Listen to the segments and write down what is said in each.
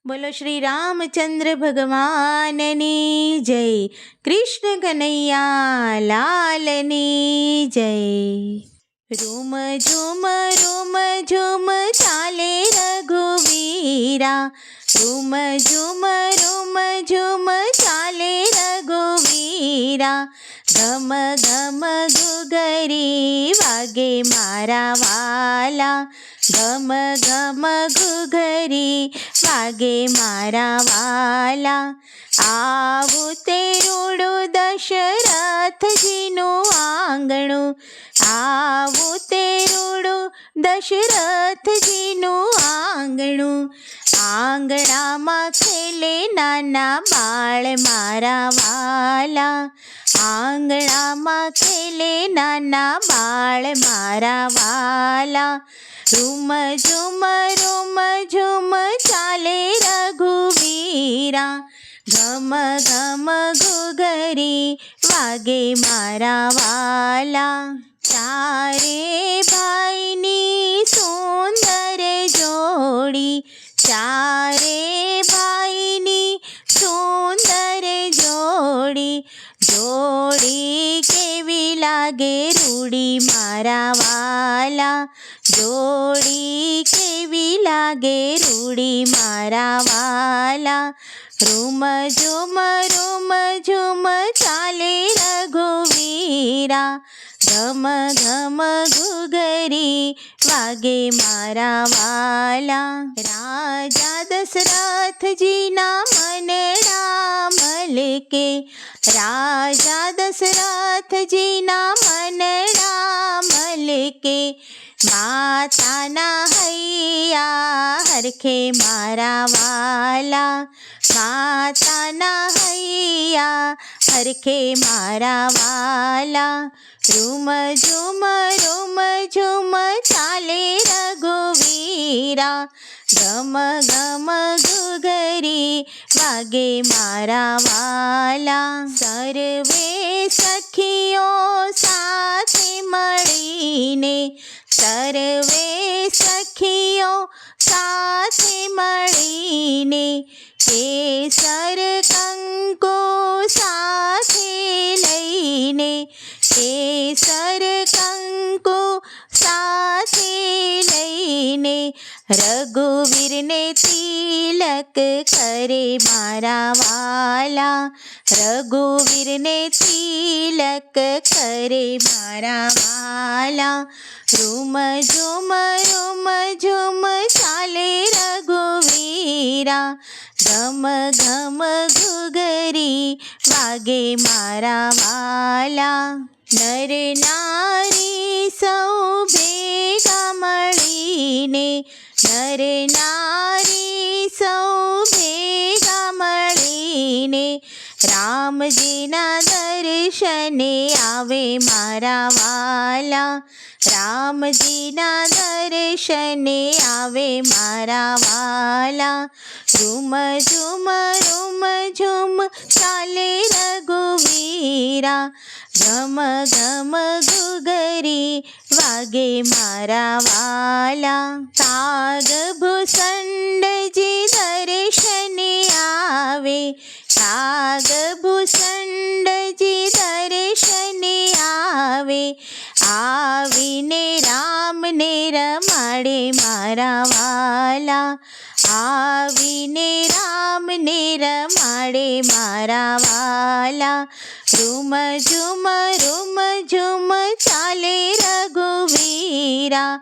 બોલો શ્રી રામચંદ્ર ભગવાનની જય, કૃષ્ણ કનૈયા લાલની જય. રૂમ ઝુમ ચાલે રઘુવીરા, રૂમ ઝુમ ચાલે રઘુવીરા. ઘમ ઘમ ઘુઘરી વાગે મારા વાલા, ઘમ ઘમ ઘુઘરી વાગે મારા વાલા. આવું તે રૂડું દશરથજીનું આંગણું, આવું તે રૂડું દશરથજીનું આંગણું. આંગણામાં ખેલે નાના બાળ મારા વાલા, આંગણામાં ખેલે નાના બાળ મારા વાલા. રૂમ ઝુમ ચાલે રઘુવીરા, ઘમ ઘમ ઘુઘરી વાગે મારા વાલા. ચારે ભાઈની સુંદર જોડી, ચારે ભાઈની સુંદર જોડી. જોડી કેવી લાગે રૂડી મારા વાલા, જોડી કેવી લાગે રૂડી મારા વાલા. રૂમ ઝુમ ચાલે રઘુવીરા, ઘમ ઘમ ઘુઘરી વાગે મારા વાલા. રાજા દશરથજીના મનડા મલકે, રાજા દશરથજીના મનડા મલકે. માતાના હૈયા હરખે મારા વાલા, માતાના હૈયા હરખે મારા વાલા. રૂમ ઝુમ ચાલે રઘુવીરા, ઘમ ઘમ ઘુઘરી વાગે મારા વાલા. સર્વે સખીઓ સાથે મળીને, સર્વે સખીઓ સાથે મળીને. કેસર કંકુ સાથે લઈને, કેસર કંકુ સાથે લઈને. રઘુવીરને તિલક કરે મારા વાલા, રઘુવીરને તિલક કરે મારા વાલા. રૂમ ઝુમ ચાલે રઘુવીરા, ઘમ ઘમ ઘુઘરી વાગે મારા વાલા. નર નારી સૌ ભેગા મળીને, નર નારી સૌ ભેગા મળીને. રામજીના દર્શને આવે મારા વાલા, રામજીના દર્શને આવે મારા વાલા. રૂમ ઝુમ ચાલે રઘુવીરા, ઘમ ઘમ ઘુઘરી વાગે મારા વાલા. કાગ ભૂષણજી દર્શને આવે, કાગ ભૂષણજી દર્શને આવે. આવીને રામને રમાડે મારા વાલા, આવીને રામને રમાડે મારા વાલા. રૂમ ઝુમ ચાલે રઘુવીરા,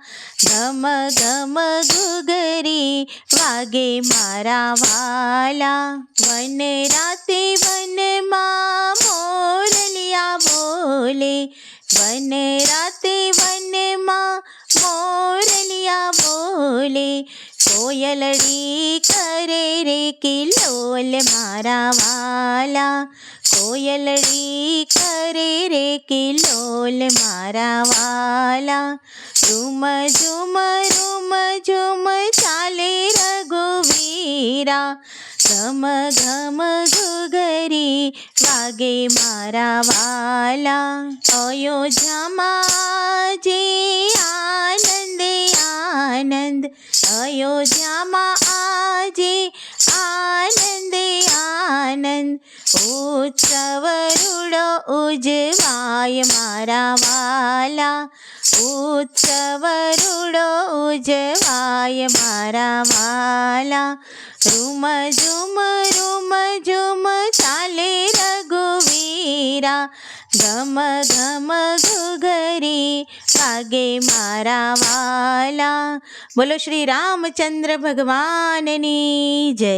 ઘમ ઘમ ઘુઘરી વાગે મારા વાલા. વન રાતે વનમાં મોરલિયા બોલે, વન રાતે વનમાં મોરલિયા બોલે. કોયલડી કરે રે કિલોલ મારા વાલા, કોયલડી કરે રે કિલોલ મારા વાલા. રૂમ ઝુમ ચાલે રઘુવીરા, ઘમ ઘમ ઘુઘરી વાગે મારા વાલા. અયોધ્યામાં જે આનંદ આનંદ, અયોધ્યામાં આજે ઉત્સવ રૂડો ઉજવાય મારા વાલા, ઉત્સવ રૂડો ઉજવાય મારા વાલા. રૂમ ઝુમ ચાલે રઘુવીરા, ઘમ ઘમ ઘુઘરી વાગે મારા વાલા. બોલો શ્રી રામચંદ્ર ભગવાનની જય.